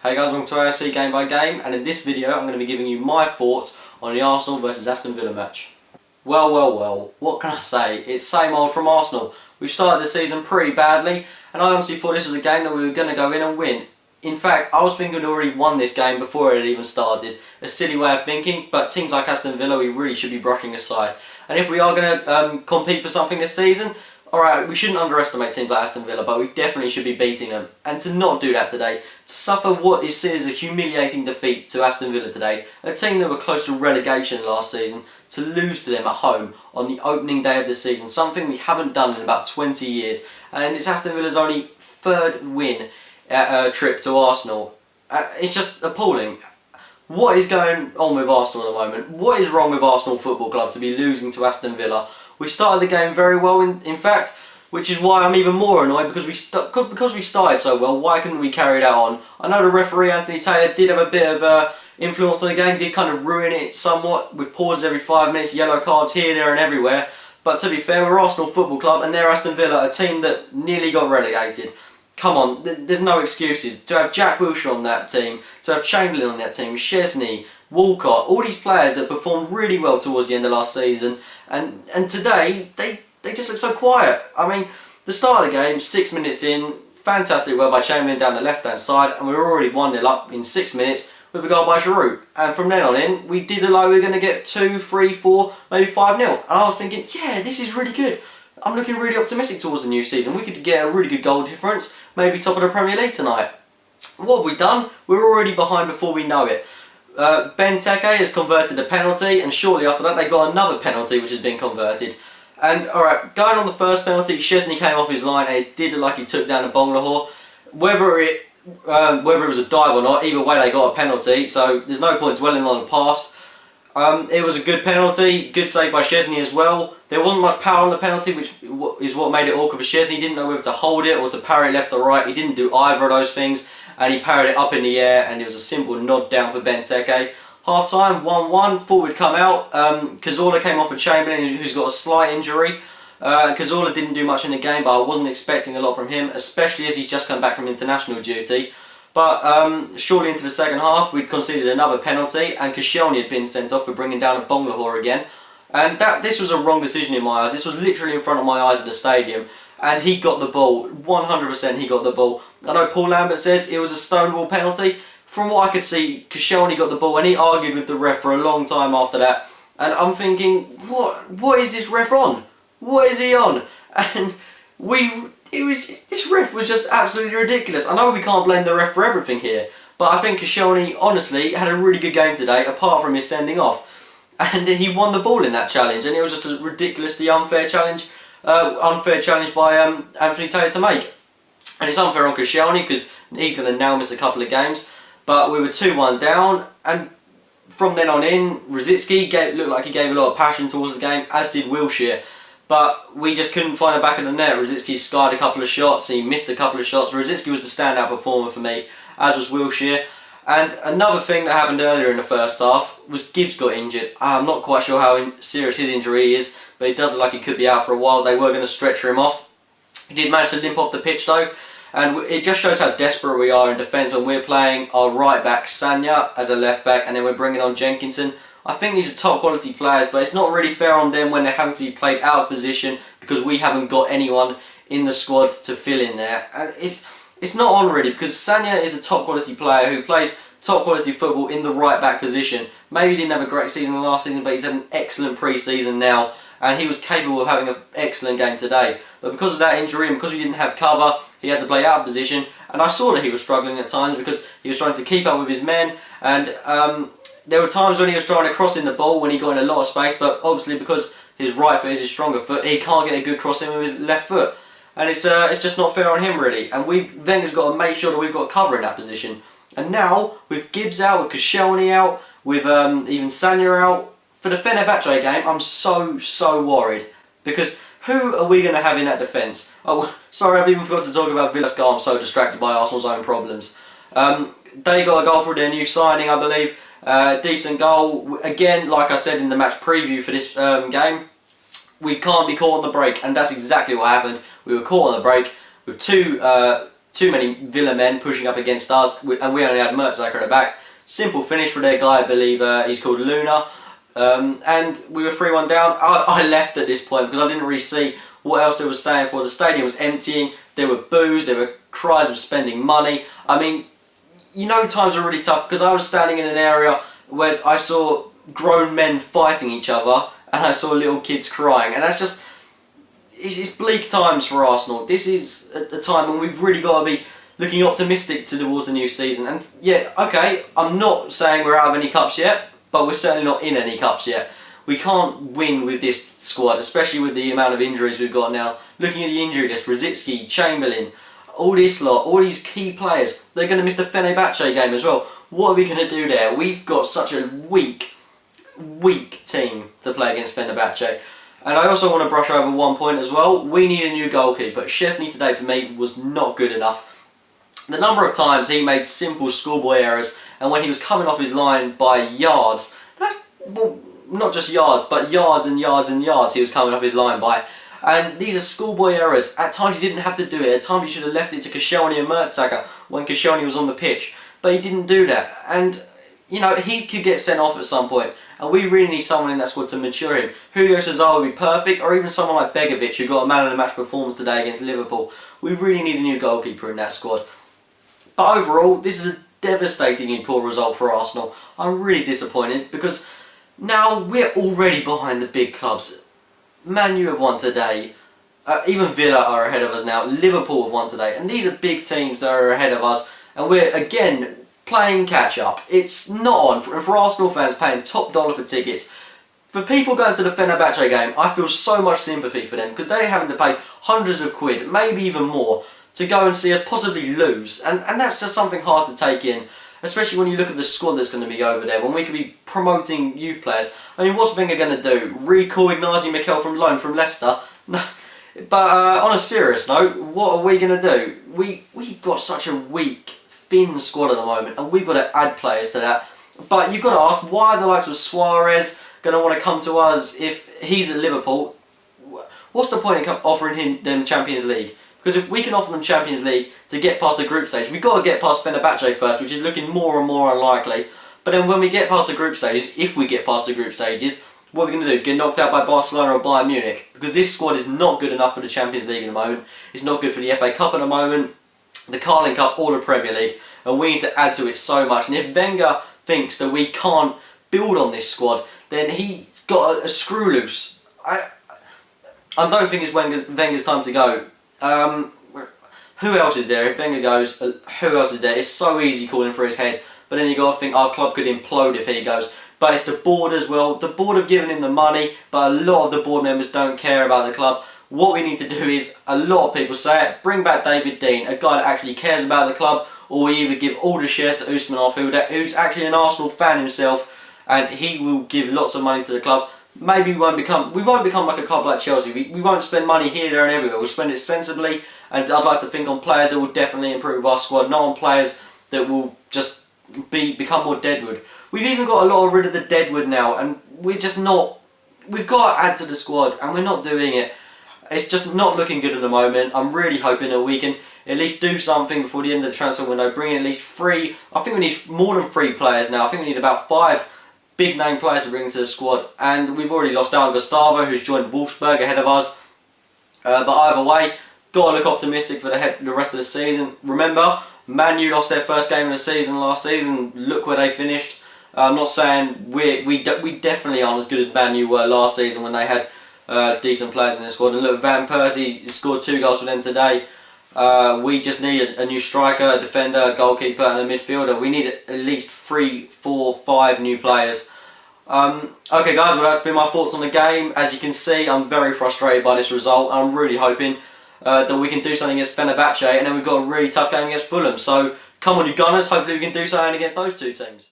Hey guys, welcome to AFC Game by Game, and in this video I'm going to be giving you my thoughts on the Arsenal versus Aston Villa match. Well, what can I say? It's same old from Arsenal. We started the season pretty badly, and I honestly thought this was a game that we were going to go in and win. In fact, I was thinking we'd already won this game before it had even started. A silly way of thinking, but teams like Aston Villa we really should be brushing aside. And if we are going to compete for something this season, alright, we shouldn't underestimate teams like Aston Villa, but we definitely should be beating them. And to not do that today, to suffer what is seen as a humiliating defeat to Aston Villa today, a team that were close to relegation last season, to lose to them at home on the opening day of the season, something we haven't done in about 20 years. And it's Aston Villa's only third win trip to Arsenal. It's just appalling. What is going on with Arsenal at the moment? What is wrong with Arsenal Football Club to be losing to Aston Villa? We started the game very well, in fact, which is why I'm even more annoyed because we started so well. Why couldn't we carry that on? I know the referee Anthony Taylor did have a bit of influence on the game, did kind of ruin it somewhat with pauses every 5 minutes, yellow cards here, there, and everywhere. But to be fair, we're Arsenal Football Club and they're Aston Villa, a team that nearly got relegated. Come on, there's no excuses. To have Jack Wilshere on that team, to have Chamberlain on that team, Szczesny, Walcott, all these players that performed really well towards the end of last season, and today they just look so quiet. I mean, the start of the game, 6 minutes in, fantastic work by Chamberlain down the left hand side, and we were already 1-0 up in 6 minutes with a goal by Giroud. And from then on in, we did look like we were going to get 2, 3, 4, maybe 5-0. And I was thinking, yeah, this is really good. I'm looking really optimistic towards the new season. We could get a really good goal difference, maybe top of the Premier League tonight. What have we done? We're already behind before we know it. Benteke has converted a penalty, and shortly after that they got another penalty which has been converted. And alright, going on the first penalty, Szczesny came off his line and it did look like he took down a Bonglahor. Whether it was a dive or not, either way they got a penalty, so there's no point dwelling on the past. It was a good penalty, good save by Szczesny as well. There wasn't much power on the penalty, which is what made it awkward for Szczesny. He didn't know whether to hold it or to parry left or right. He didn't do either of those things, and he parried it up in the air, and it was a simple nod down for Benteke. Half time, 1-1, thought we'd come out. Cazorla came off for Chamberlain, who's got a slight injury. Cazorla didn't do much in the game, but I wasn't expecting a lot from him, especially as he's just come back from international duty. But shortly into the second half, we'd conceded another penalty, and Koscielny had been sent off for bringing down a Bonglahor again. And this was a wrong decision in my eyes. This was literally in front of my eyes at the stadium, and he got the ball. 100% he got the ball. I know Paul Lambert says it was a stonewall penalty. From what I could see, Koscielny got the ball, and he argued with the ref for a long time after that. And I'm thinking, what is this ref on? What is he on? And this ref was just absolutely ridiculous. I know we can't blame the ref for everything here, but I think Koscielny, honestly, had a really good game today, apart from his sending off. And he won the ball in that challenge, and it was just a ridiculously unfair challenge by Anthony Taylor to make. And it's unfair on Koscielny because he's going to now miss a couple of games. But we were 2-1 down, and from then on in, Rosicky looked like he gave a lot of passion towards the game, as did Wilshere. But we just couldn't find the back of the net. Rosicky skied a couple of shots, he missed a couple of shots. Rosicky was the standout performer for me, as was Wilshere. And another thing that happened earlier in the first half was Gibbs got injured. I'm not quite sure how serious his injury is, but it does look like he could be out for a while. They were going to stretcher him off. He did manage to limp off the pitch though. And it just shows how desperate we are in defence when we're playing our right back Sagna as a left back, and then we're bringing on Jenkinson. I think these are top quality players, but it's not really fair on them when they're having to be played out of position because we haven't got anyone in the squad to fill in there. And it's not on really, because Sagna is a top quality player who plays top quality football in the right back position. Maybe he didn't have a great season last season, but he's had an excellent pre-season now, and he was capable of having an excellent game today. But because of that injury and because we didn't have cover, he had to play out of position, and I saw that he was struggling at times because he was trying to keep up with his men, and there were times when he was trying to cross in the ball when he got in a lot of space, but obviously because his right foot is his stronger foot, he can't get a good cross in with his left foot. And it's just not fair on him really, and Wenger's got to make sure that we've got cover in that position. And now, with Gibbs out, with Koscielny out, with even Sagna out, for the Fenerbahce game, I'm so worried. Because who are we going to have in that defence? Oh, sorry, I've even forgot to talk about Villa's goal. I'm so distracted by Arsenal's own problems. They got a goal for their new signing, I believe. Decent goal. Again, like I said in the match preview for this game, we can't be caught on the break, and that's exactly what happened. We were caught on the break with two too many Villa men pushing up against us, and we only had Mertesacker at the back. Simple finish for their guy, I believe he's called Luna. And we were 3-1 down. I left at this point because I didn't really see what else they were staying for. The stadium was emptying, there were boos, there were cries of spending money. I mean, you know, times are really tough because I was standing in an area where I saw grown men fighting each other and I saw little kids crying, and that's just, it's bleak times for Arsenal. This is a time when we've really got to be looking optimistic towards the new season. And yeah, okay, I'm not saying we're out of any cups yet, but we're certainly not in any cups yet. We can't win with this squad, especially with the amount of injuries we've got now. Looking at the injury list, Rosicky, Chamberlain, all this lot, all these key players, they're going to miss the Fenerbahce game as well. What are we going to do there? We've got such a weak team to play against Fenerbahce. And I also want to brush over one point as well. We need a new goalkeeper. Szczesny today for me was not good enough. The number of times he made simple schoolboy errors, and when he was coming off his line by yards, that's, well, not just yards, but yards and yards and yards he was coming off his line by. And these are schoolboy errors. At times he didn't have to do it. At times he should have left it to Koscielny and Mertesacker when Koscielny was on the pitch. But he didn't do that. And, you know, he could get sent off at some point. And we really need someone in that squad to mature him. Hugo Cesar would be perfect, or even someone like Begovic, who got a man of the match performance today against Liverpool. We really need a new goalkeeper in that squad. But overall, this is a devastatingly poor result for Arsenal. I'm really disappointed because now we're already behind the big clubs. Man U have won today. Even Villa are ahead of us now. Liverpool have won today. And these are big teams that are ahead of us. And we're, again, playing catch up. It's not on. For Arsenal fans paying top dollar for tickets. For people going to the Fenerbahce game, I feel so much sympathy for them because they're having to pay hundreds of quid, maybe even more, to go and see us possibly lose. And that's just something hard to take in. Especially when you look at the squad that's going to be over there, when we could be promoting youth players. I mean, what's Wenger going to do? Recall Ignazi Mikel from loan from Leicester? No. But on a serious note, what are we going to do? We've got such a weak, thin squad at the moment, and we've got to add players to that. But you've got to ask, why are the likes of Suarez going to want to come to us if he's at Liverpool? What's the point in offering them Champions League? Because if we can offer them Champions League to get past the group stage, we've got to get past Fenerbahce first, which is looking more and more unlikely. But then when we get past the group stages, if we get past the group stages, what are we going to do? Get knocked out by Barcelona or Bayern Munich? Because this squad is not good enough for the Champions League at the moment. It's not good for the FA Cup at the moment, the Carling Cup or the Premier League. And we need to add to it so much. And if Wenger thinks that we can't build on this squad, then he's got a screw loose. I don't think it's Wenger's time to go. Who else is there? If Wenger goes, who else is there? It's so easy calling for his head, but then you got to think our club could implode if he goes. But it's the board as well. The board have given him the money, but a lot of the board members don't care about the club. What we need to do is, a lot of people say it, bring back David Dein, a guy that actually cares about the club, or we either give all the shares to Usmanov, who's actually an Arsenal fan himself, and he will give lots of money to the club. Maybe we won't become like a club like Chelsea. We won't spend money here, there and everywhere. We'll spend it sensibly, and I'd like to think on players that will definitely improve our squad, not on players that will just become more deadwood. We've even got a lot rid of the deadwood now, and we're just not. We've got to add to the squad, and we're not doing it. It's just not looking good at the moment. I'm really hoping that we can at least do something before the end of the transfer window. Bring in at least 3. I think we need more than 3 players now. I think we need about 5 big name players to bring into the squad, and we've already lost out on Gustavo, who's joined Wolfsburg ahead of us. But either way, got to look optimistic for the rest of the season. Remember, Man U lost their first game of the season last season. Look where they finished. I'm not saying we definitely aren't as good as Man U were last season when they had decent players in their squad. And look, Van Persie scored 2 goals for them today. We just need a new striker, a defender, a goalkeeper and a midfielder. We need at least 3, 4, 5 new players. Okay guys, well that's been my thoughts on the game. As you can see, I'm very frustrated by this result. I'm really hoping that we can do something against Fenerbahce, and then we've got a really tough game against Fulham. So come on you Gunners, hopefully we can do something against those 2 teams.